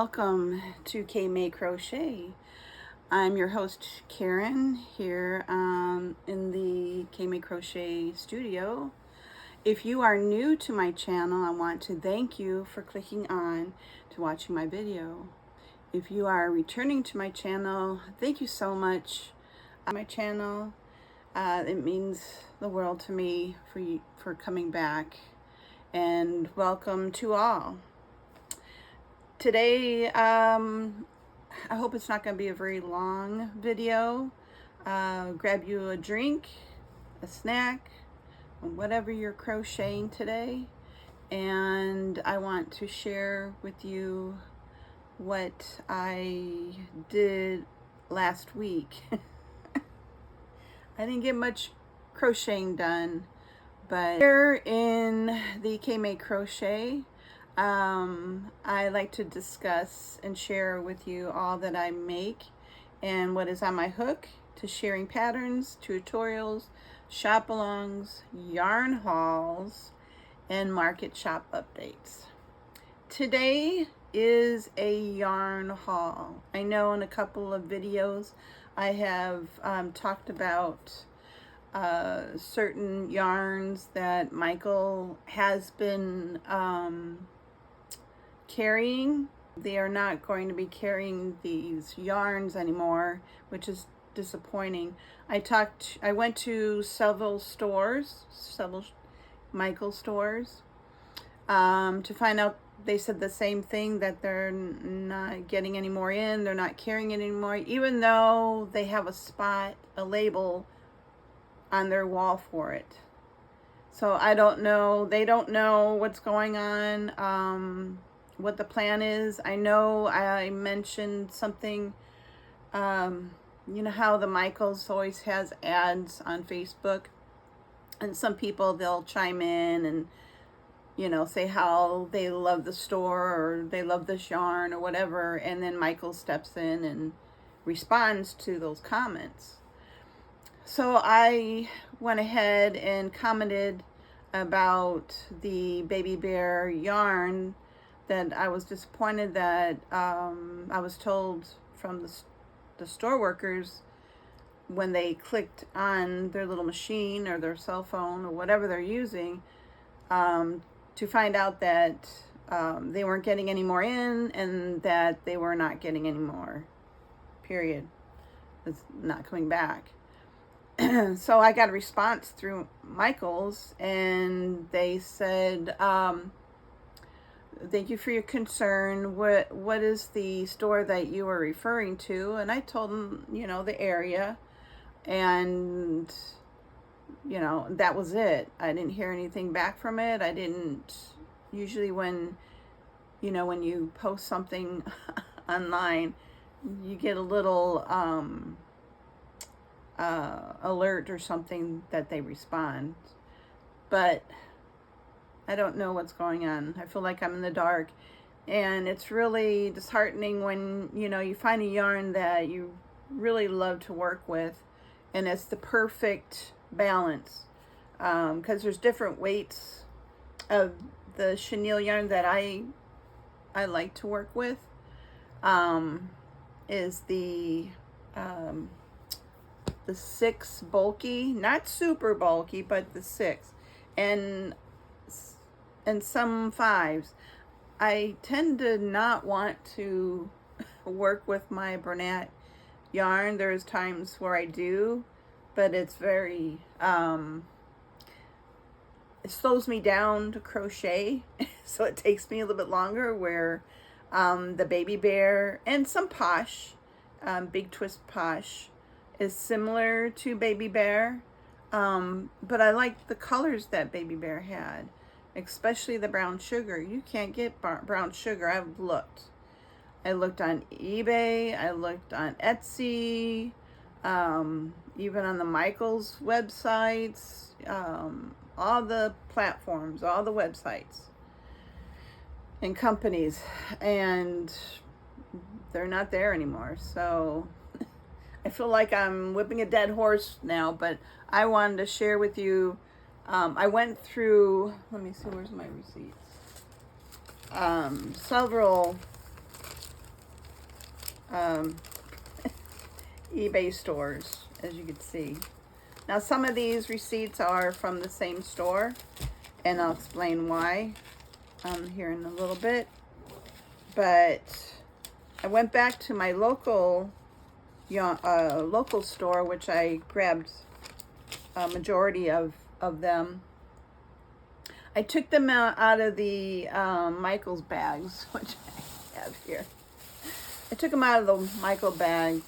Welcome to K May Crochet. I'm your host Karen here in the K May Crochet studio. If you are new to my channel, I want to thank you for clicking on to watching my video. If you are returning to my channel, thank you so much. My channel, it means the world to me for coming back, and welcome to all. Today, I hope it's not going to be a very long video. Grab you a drink, a snack, whatever you're crocheting today. And I want to share with you what I did last week. I didn't get much crocheting done, but here in the K May Crochet, I like to discuss and share with you all that I make and what is on my hook, to sharing patterns, tutorials, shop alongs, yarn hauls, and market shop updates. Today is a yarn haul. I know in a couple of videos I have talked about certain yarns that Michael has been carrying. They are not going to be carrying these yarns anymore, which is disappointing. I went to several Michael stores, to find out. They said the same thing, that they're not getting any more in, they're not carrying it anymore, even though they have a label on their wall for it. So I don't know, they don't know what's going on, what the plan is. I know I mentioned something, you know how the Michaels always has ads on Facebook, and some people, they'll chime in and, you know, say how they love the store or they love this yarn or whatever, and then Michael steps in and responds to those comments. So I went ahead and commented about the Baby Bear yarn, that I was disappointed that I was told from the store workers, when they clicked on their little machine or their cell phone or whatever they're using, to find out that they weren't getting any more in, and that they were not getting any more, period. It's not coming back. So I got a response through Michael's, and they said, thank you for your concern. What is the store that you are referring to? And I told them, you know, the area, and you know, that was it. I didn't hear anything back from it. I didn't, usually when, you know, when you post something online, you get a little alert or something that they respond, but I don't know what's going on. I feel like I'm in the dark, and it's really disheartening when, you know, you find a yarn that you really love to work with, and it's the perfect balance, because there's different weights of the chenille yarn that I like to work with, is the 6 bulky, not super bulky, but the 6, and some 5s. I tend to not want to work with my Bernat yarn. There's times where I do, but it's very, it slows me down to crochet, so it takes me a little bit longer, where the Baby Bear and some Posh, Big Twist Posh, is similar to Baby Bear, but I like the colors that Baby Bear had, especially the brown sugar. You can't get brown sugar. I've looked. I looked on eBay, I looked on Etsy, even on the Michaels websites, all the platforms, all the websites and companies, and they're not there anymore. So I feel like I'm whipping a dead horse now, but I wanted to share with you. I went through, let me see, where's my receipts? Several um, eBay stores, as you can see. Now, some of these receipts are from the same store, and I'll explain why here in a little bit. But I went back to my local store, which I grabbed a majority of them. I took them out of the Michaels bags, which I have here. I took them out of the Michael bag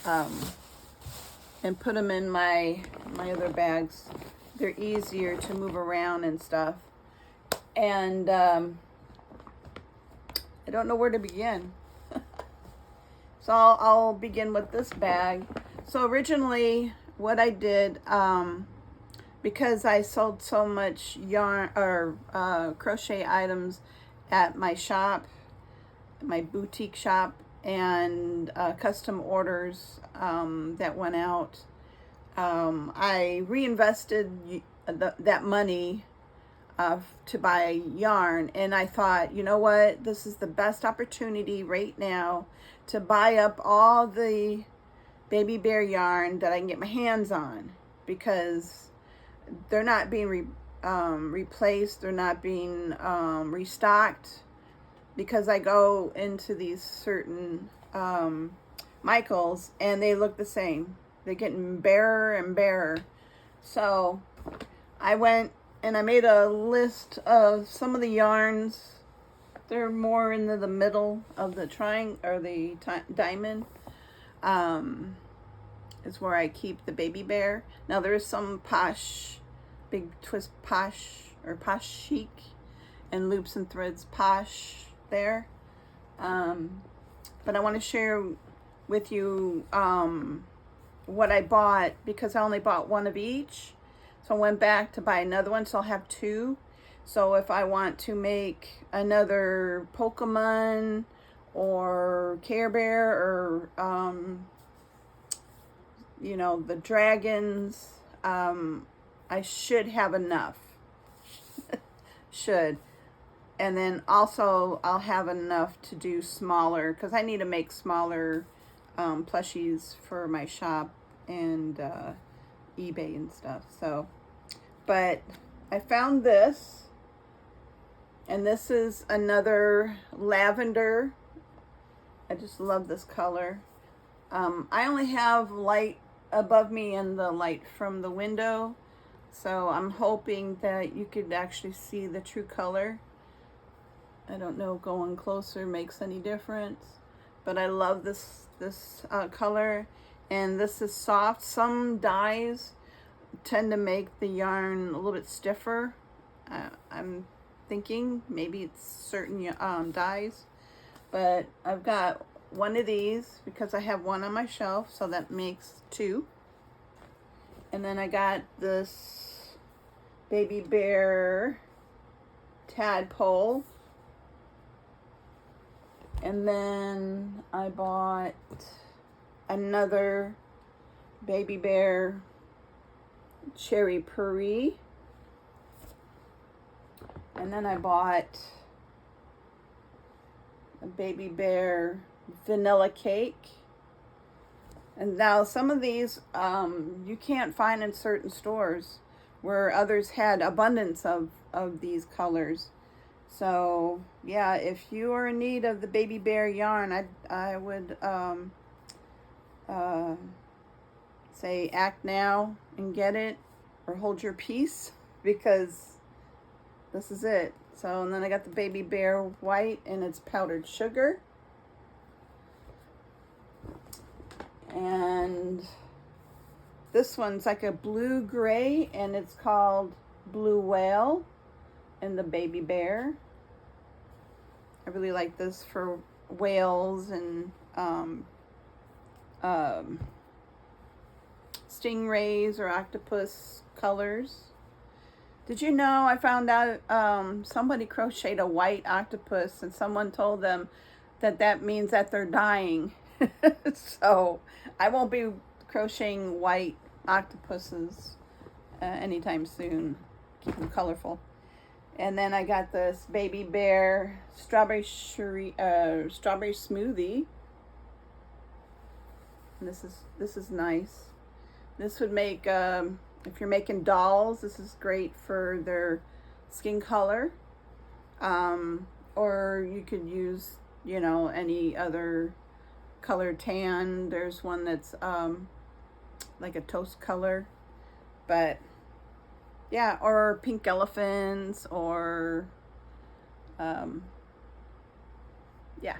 and put them in my other bags. They're easier to move around and stuff. And I don't know where to begin. So I'll begin with this bag. So originally what I did, because I sold so much yarn or crochet items at my shop, my boutique shop, and custom orders that went out, I reinvested that money to buy yarn, and I thought, you know what, this is the best opportunity right now to buy up all the baby bear yarn that I can get my hands on, because they're not being replaced, they're not being restocked, because I go into these certain Michaels and they look the same. They're getting barer and barer. So I went and I made a list of some of the yarns. They're more in the middle of the triangle or the diamond. Is where I keep the baby bear. Now there's some Posh, Big Twist Posh or Posh Chic, and Loops and Threads Posh there. But I want to share with you what I bought, because I only bought one of each. So I went back to buy another one, so I'll have two. So if I want to make another Pokemon or Care Bear or you know, the dragons, I should have enough. Should. And then also I'll have enough to do smaller, because I need to make smaller plushies for my shop and eBay and stuff. So, but I found this, and this is another lavender. I just love this color. I only have light above me and the light from the window, so I'm hoping that you could actually see the true color. I don't know if going closer makes any difference, but I love this color, and this is soft. Some dyes tend to make the yarn a little bit stiffer. I'm thinking maybe it's certain dyes, but I've got one of these because I have one on my shelf, so that makes two. And then I got this baby bear tadpole. And then I bought another baby bear cherry puree. And then I bought a baby bear vanilla cake. And now some of these you can't find in certain stores, where others had abundance of these colors. So yeah, if you are in need of the baby bear yarn, I would say act now and get it, or hold your peace, because this is it. So, and then I got the baby bear white, and it's powdered sugar. And this one's like a blue gray, and it's called Blue Whale and the baby bear. I really like this for whales and stingrays or octopus colors. Did you know, I found out somebody crocheted a white octopus, and someone told them that means that they're dying. So I won't be crocheting white octopuses anytime soon. Keep them colorful. And then I got this baby bear strawberry smoothie. And this is nice. This would make, if you're making dolls, this is great for their skin color. Or you could use, you know, any other color tan. There's one that's like a toast color. But yeah, or pink elephants, or yeah.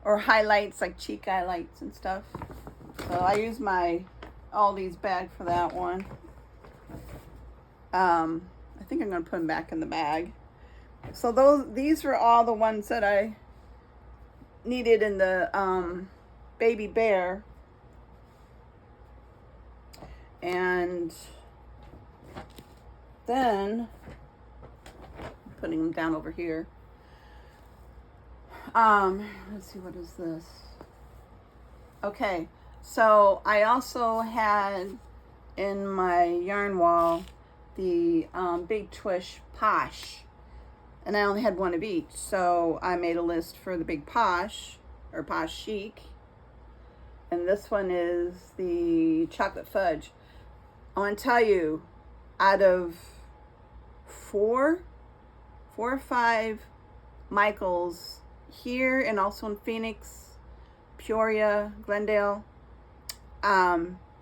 Or highlights, like cheek highlights and stuff. So I use my Aldi's bag for that one. I think I'm gonna put them back in the bag. So these were all the ones that I needed in the baby bear. And then putting them down over here. Let's see, what is this? Okay, so I also had in my yarn wall the Big Twish Posh, and I only had one of each, so I made a list for the Big Posh, or Posh Chic, and this one is the Chocolate Fudge. I want to tell you, out of four or five Michaels here, and also in Phoenix, Peoria, Glendale,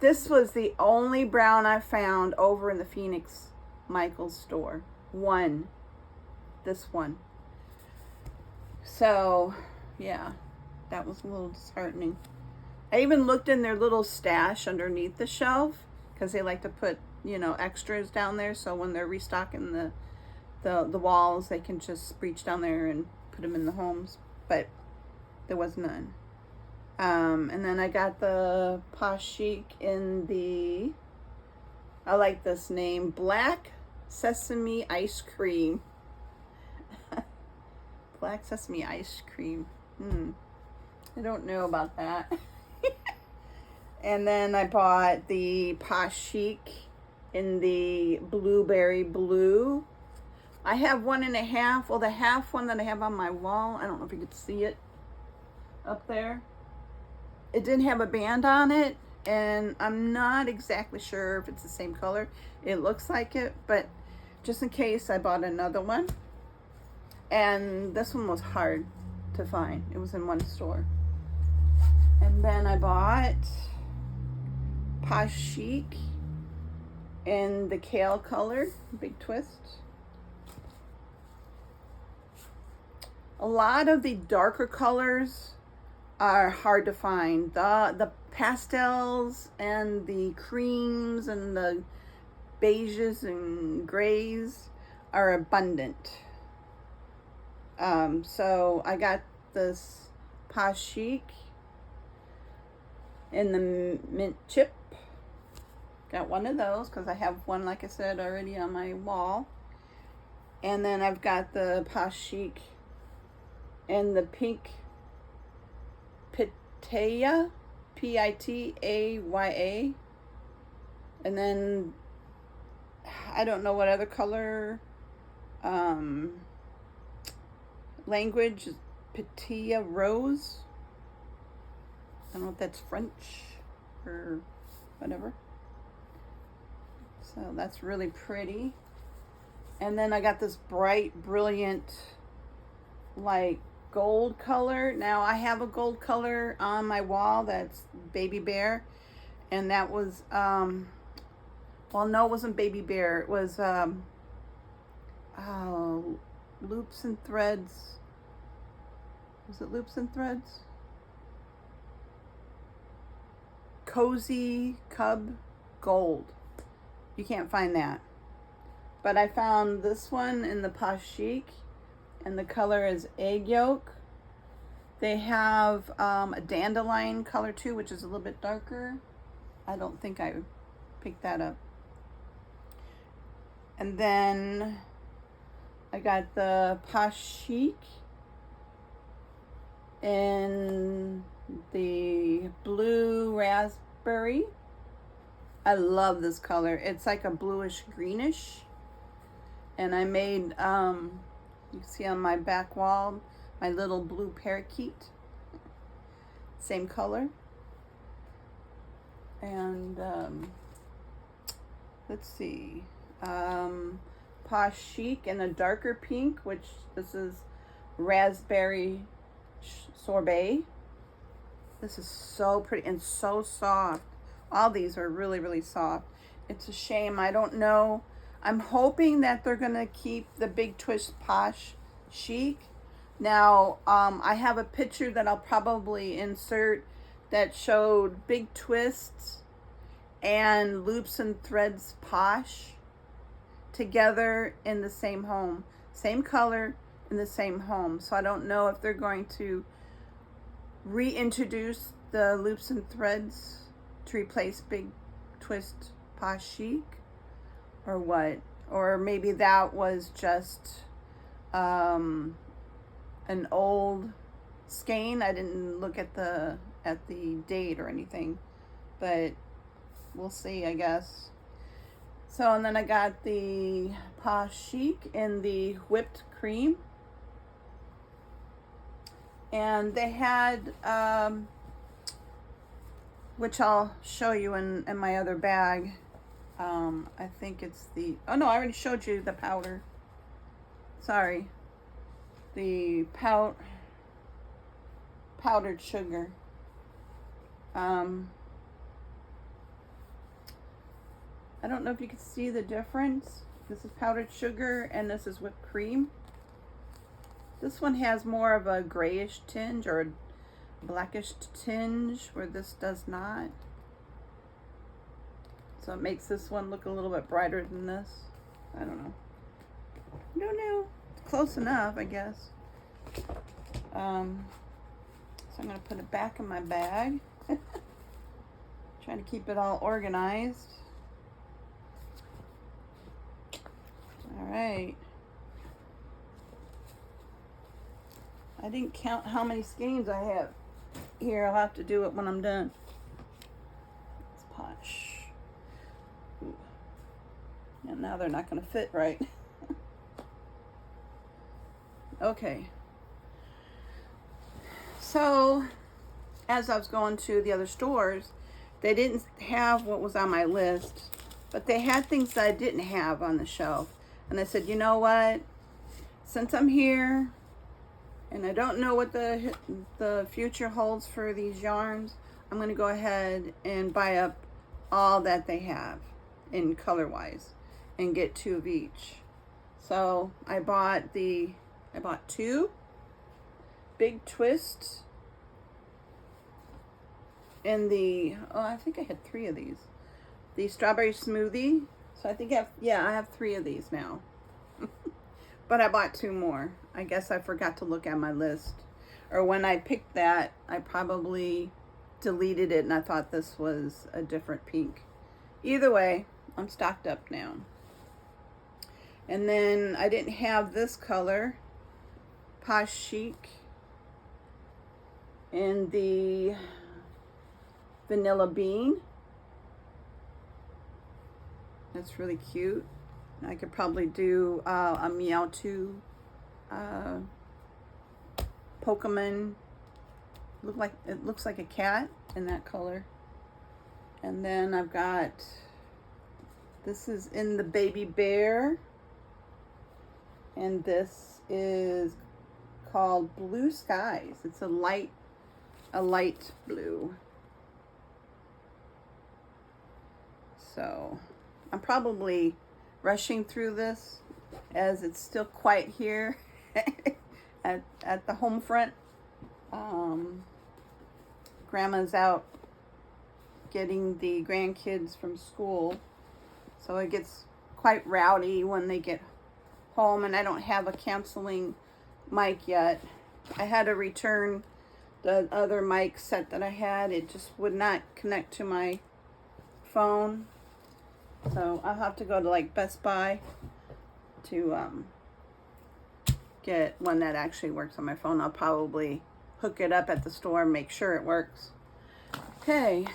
this was the only brown I found over in the Phoenix Michaels store. This one. So yeah, that was a little disheartening. I even looked in their little stash underneath the shelf, because they like to put, you know, extras down there, so when they're restocking the walls, they can just reach down there and put them in the homes. But there was none. And then I got the Posh Chic in the, I like this name, Black Sesame Ice Cream. Black Sesame Ice Cream. I don't know about that. And then I bought the Posh Chic in the Blueberry Blue. I have 1.5. Well, the half one that I have on my wall, I don't know if you could see it up there. It didn't have a band on it, and I'm not exactly sure if it's the same color. It looks like it, but just in case, I bought another one. And this one was hard to find. It was in one store. And then I bought Posh Chic in the kale color, Big Twist. A lot of the darker colors are hard to find. The pastels and the creams and the beiges and grays are abundant. So I got this Posh Chic in the mint chip. Got one of those because I have one, like I said, already on my wall. And then I've got the Posh Chic in the pink Pitaya, Pitaya. And then I don't know what other color language, Pitaya Rose. I don't know if that's French or whatever. So that's really pretty. And then I got this bright, brilliant, like gold color. Now I have a gold color on my wall that's Baby Bear. And that was, well, no, it wasn't Baby Bear. It was, Loops and Threads. Was it Loops and Threads? Cozy Cub Gold. You can't find that. But I found this one in the Posh Chic, and the color is egg yolk. They have a dandelion color too, which is a little bit darker. I don't think I picked that up. And then I got the Posh Chic in the blue raspberry. I love this color. It's like a bluish greenish. And I made, you can see on my back wall, my little blue parakeet. same color. And let's see, Posh Chic in a darker pink, which this is raspberry sorbet. This is so pretty and so soft. All these are really, really soft. It's a shame. I don't know. I'm hoping that they're going to keep the Big Twist Posh Chic. Now, I have a picture that I'll probably insert that showed Big Twists and Loops and Threads Posh together in the same home. Same color in the same home. So I don't know if they're going to reintroduce the Loops and Threads to replace Big Twist Posh Chic or what. Or maybe that was just an old skein. I didn't look at the date or anything, but we'll see, I guess. So, and then I got the Posh Chic in the whipped cream, and they had which I'll show you in my other bag. I think it's the, oh no, I already showed you the powder. Sorry. The powdered sugar. I don't know if you can see the difference. This is powdered sugar and this is whipped cream. This one has more of a grayish tinge or a blackish tinge where this does not. So it makes this one look a little bit brighter than this. I don't know. I don't know. It's close enough, I guess. So I'm going to put it back in my bag. Trying to keep it all organized. All right. I didn't count how many skeins I have here. I'll have to do it when I'm done. It's Posh. Ooh. And now they're not going to fit right. Okay. So, as I was going to the other stores, they didn't have what was on my list, but they had things that I didn't have on the shelf. And I said, you know what? Since I'm here, and I don't know what the future holds for these yarns, I'm going to go ahead and buy up all that they have in color-wise and get 2 of each. So I bought 2 Big Twists in the, oh, I think I had 3 of these. The strawberry smoothie. So I think I have 3 of these now. But I bought 2 more. I guess I forgot to look at my list. Or when I picked that, I probably deleted it and I thought this was a different pink. Either way, I'm stocked up now. And then I didn't have this color, Posh Chic, in the vanilla bean. That's really cute. I could probably do a Meowth Pokemon. It looks like a cat in that color. And then I've got, this is in the baby bear, and this is called Blue Skies. It's a light blue. So I'm probably rushing through this as it's still quiet here at the home front. Grandma's out getting the grandkids from school, so it gets quite rowdy when they get home, and I don't have a canceling mic yet. I had to return the other mic set that I had. It just would not connect to my phone. So I'll have to go to like Best Buy to get one that actually works on my phone. I'll probably hook it up at the store and make sure it works. Okay,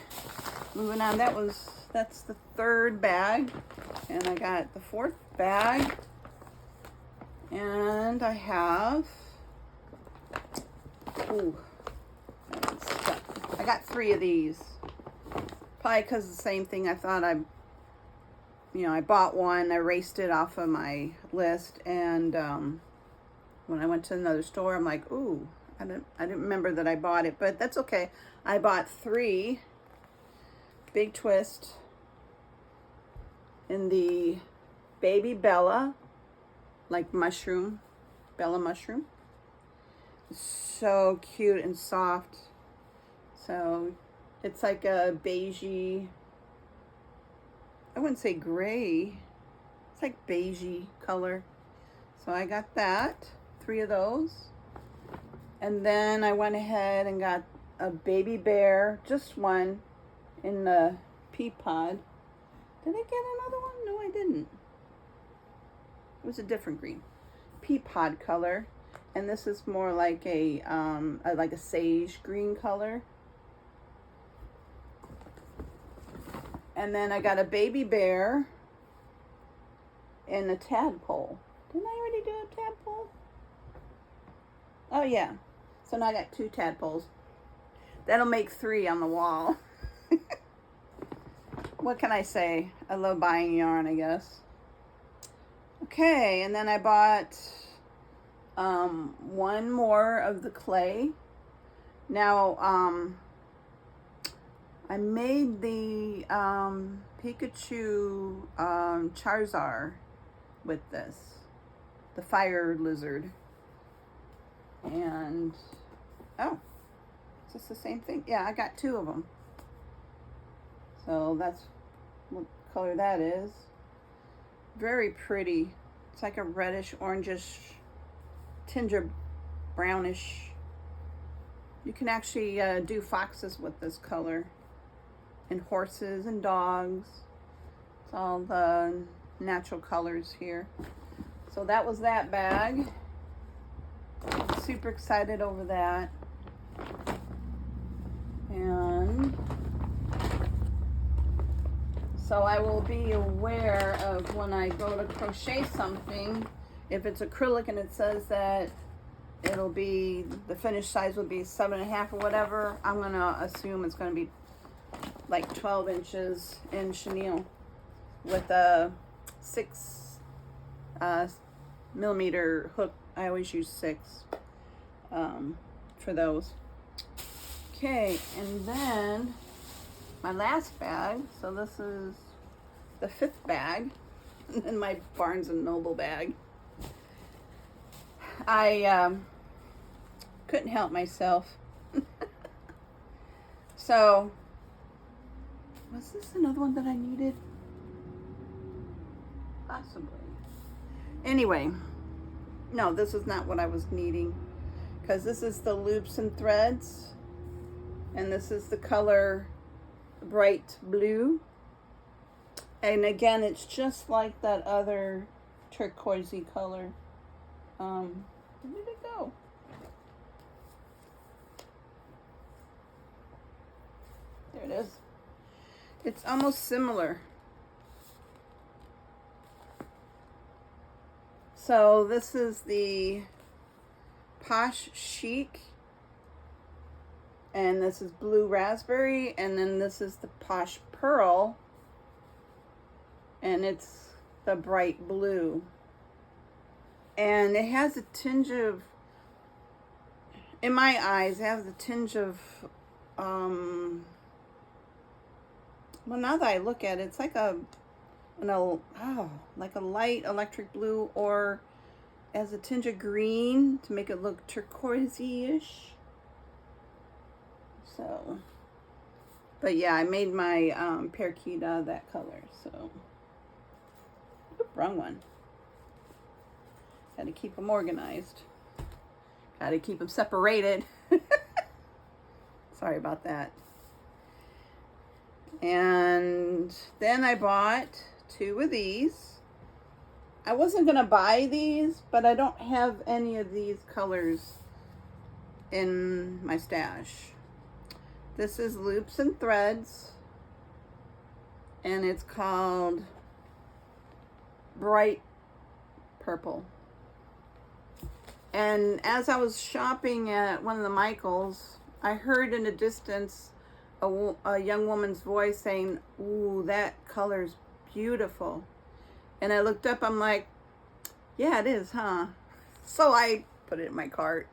moving on. That's the 3rd bag, and I got the 4th bag, and I have, ooh, that one's stuck. I got 3 of these. Probably because of the same thing. I thought I bought one. I erased it off of my list. And when I went to another store, I'm like, ooh, I didn't remember that I bought it. But that's okay. I bought 3 Big Twist in the Baby Bella, like mushroom, Bella mushroom. So cute and soft. So it's like a beigey, I wouldn't say gray, it's like beigey color. So I got that, 3 of those. And then I went ahead and got a baby bear, just one, in the pea pod. Did I get another one? No, I didn't. It was a different green, pea pod color. And this is more like a sage green color. And then I got a baby bear and a tadpole. Didn't I already do a tadpole? Oh yeah. So now I got 2 tadpoles. That'll make 3 on the wall. What can I say? I love buying yarn, I guess. Okay, and then I bought 1 more of the clay. Now, I made the Pikachu Charizard with this, the fire lizard. And, oh, is this the same thing? Yeah, I got 2 of them. So that's what color that is. Very pretty. It's like a reddish, orangish, tinge of brownish. You can actually do foxes with this color, and horses and dogs. It's all the natural colors here. So that was that bag. Super excited over that. And so I will be aware of when I go to crochet something, if it's acrylic and it says that it'll be, the finished size will be 7.5 or whatever, I'm gonna assume it's gonna be like 12 inches in chenille with a 6 millimeter hook. I always use 6 for those. Okay, and then my last bag, so this is the 5th bag in my Barnes & Noble bag. I couldn't help myself. So, was this another one that I needed? Possibly. Anyway, no, this is not what I was needing, because this is the Loops and Threads, and this is the color bright blue. And again, it's just like that other turquoisey color. Where did it go? There it is. It's almost similar. So this is the Posh Chic, and this is Blue Raspberry, and then this is the Posh Pearl, and it's the bright blue. And it has a tinge of, in my eyes, it has a tinge of, well, now that I look at it, it's like like a light electric blue, or as a tinge of green to make it look turquoisey-ish. So, but yeah, I made my parakeet that color. So, oop, wrong one. Got to keep them organized. Got to keep them separated. Sorry about that. And then I bought 2 of these. I wasn't going to buy these, but I don't have any of these colors in my stash. This is Loops and Threads, and it's called Bright Purple. And as I was shopping at one of the Michaels, I heard in the distance a young woman's voice saying, "Ooh, that color's beautiful." And I looked up, I'm like, yeah, it is, huh? So I put it in my cart.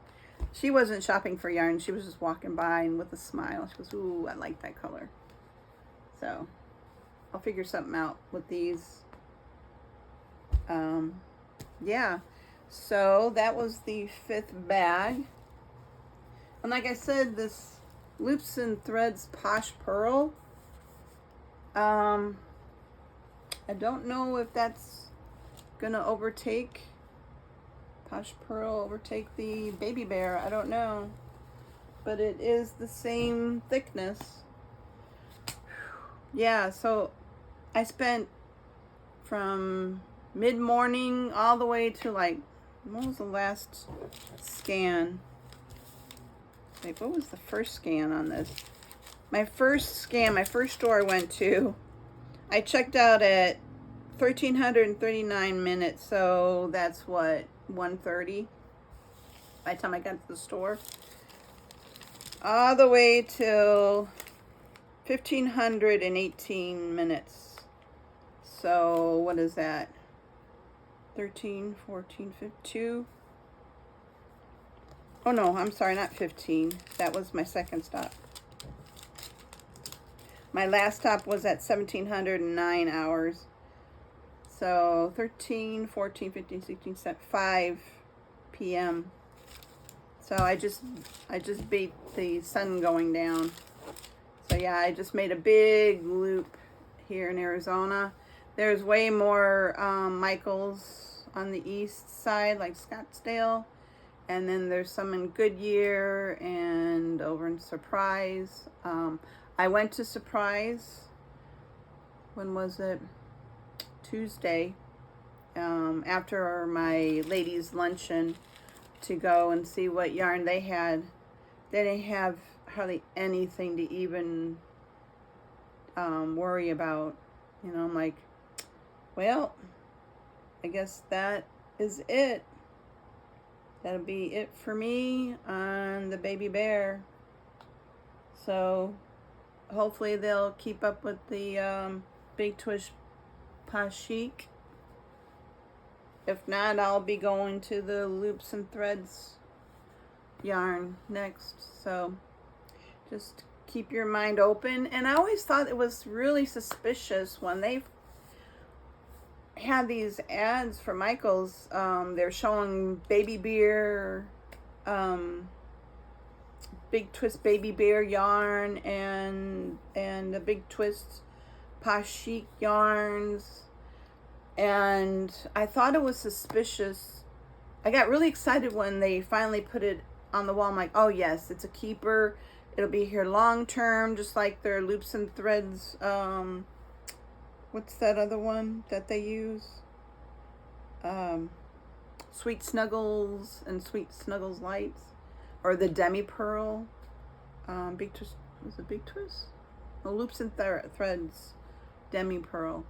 She wasn't shopping for yarn. She was just walking by and with a smile. She goes, ooh, I like that color. So I'll figure something out with these. Yeah. So that was the 5th bag. And like I said, this Loops and Threads Posh Pearl. I don't know if that's gonna overtake Posh Pearl, overtake the Baby Bear. I don't know, but it is the same thickness. Yeah, so I spent from mid-morning all the way to like, what was the last scan? Like, what was the first scan on this? My first scan, my first store I went to, I checked out at 1,339 minutes, so that's what, 1:30 by the time I got to the store. All the way till 1,518 minutes. So what is that? 13, 14, 15. Oh no, I'm sorry, not 15. That was my second stop. My last stop was at 1,709 hours. So 13, 14, 15, 16, 17, 5 p.m. So I just beat the sun going down. So yeah, I just made a big loop here in Arizona. There's way more Michaels on the east side, like Scottsdale. And then there's some in Goodyear and over in Surprise. I went to Surprise, when was it? Tuesday, after my ladies' luncheon, to go and see what yarn they had. They didn't have hardly anything to even worry about. You know, I'm like, well, I guess that is it. That'll be it for me on the Baby Bear. So hopefully they'll keep up with the Big Twist Posh Chic. If not, I'll be going to the Loops and Threads yarn next. So just keep your mind open. And I always thought it was really suspicious when they had these ads for Michaels. They're showing Baby Bear, Big Twist Baby Bear yarn and the Big Twist Posh Chic yarns. And I thought it was suspicious. I got really excited when they finally put it on the wall. I'm like, oh yes, it's a keeper. It'll be here long term, just like their Loops and Threads. What's that other one that they use? Sweet Snuggles and Sweet Snuggles Lights, or the Demi Pearl. Big Twist, was it Big Twist? No, Loops and Threads, Demi Pearl.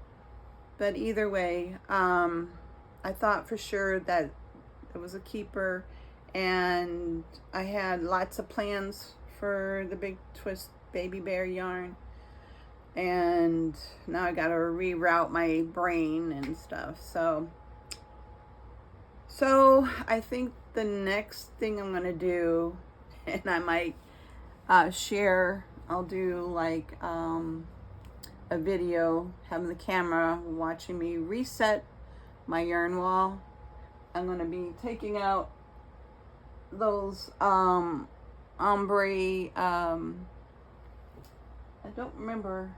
But either way, I thought for sure that it was a keeper, and I had lots of plans for the Big Twist Baby Bear yarn, and now I gotta reroute my brain and stuff. So I think the next thing I'm gonna do, and I might share, I'll do like a video having the camera watching me reset my yarn wall. I'm going to be taking out those ombre, I don't remember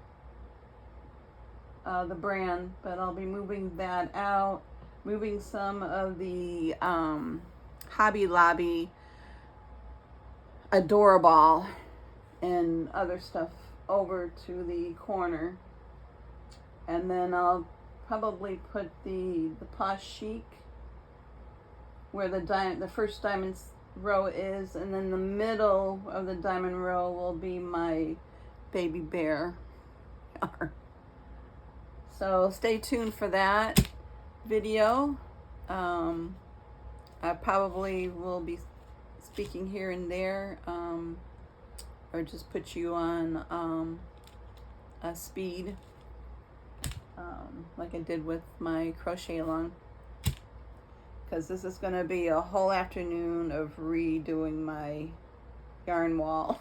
the brand, but I'll be moving that out, moving some of the Hobby Lobby Adorable and other stuff over to the corner, and then I'll probably put the Posh Chic where the first diamond row is, and then the middle of the diamond row will be my Baby Bear yarn. So stay tuned for that video. I probably will be speaking here and there. or just put you on a speed, like I did with my crochet along, because this is going to be a whole afternoon of redoing my yarn wall.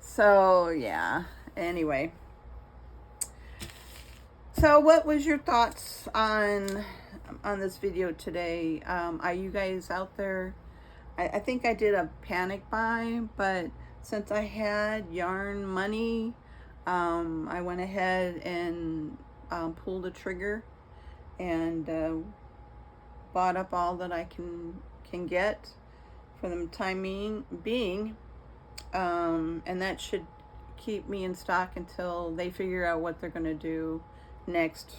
So yeah, anyway, so what was your thoughts on this video today? Are you guys out there? I think I did a panic buy, but since I had yarn money, I went ahead and pulled the trigger and bought up all that I can get for the time being, and that should keep me in stock until they figure out what they're going to do next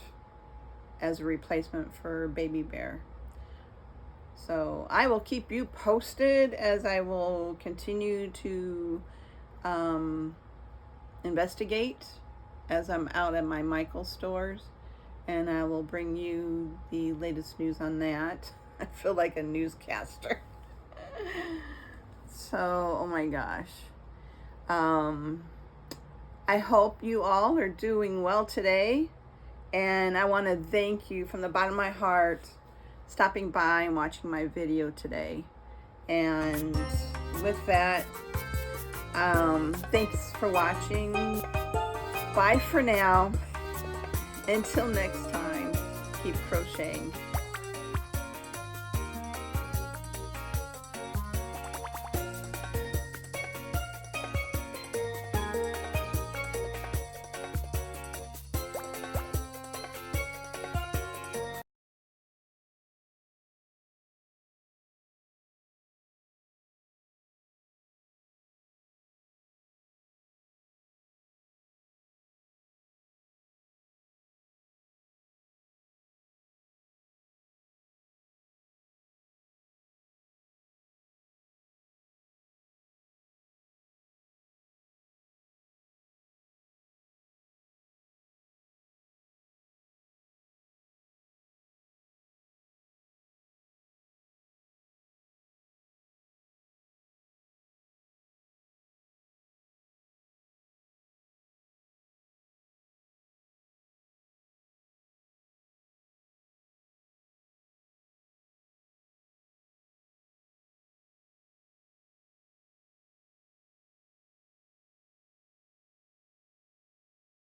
as a replacement for Baby Bear. So I will keep you posted as I will continue to investigate as I'm out at my Michaels stores, and I will bring you the latest news on that. I feel like a newscaster. So, oh my gosh. I hope you all are doing well today, and I want to thank you from the bottom of my heart stopping by and watching my video today. And with that, thanks for watching. Bye for now. Until next time, keep crocheting.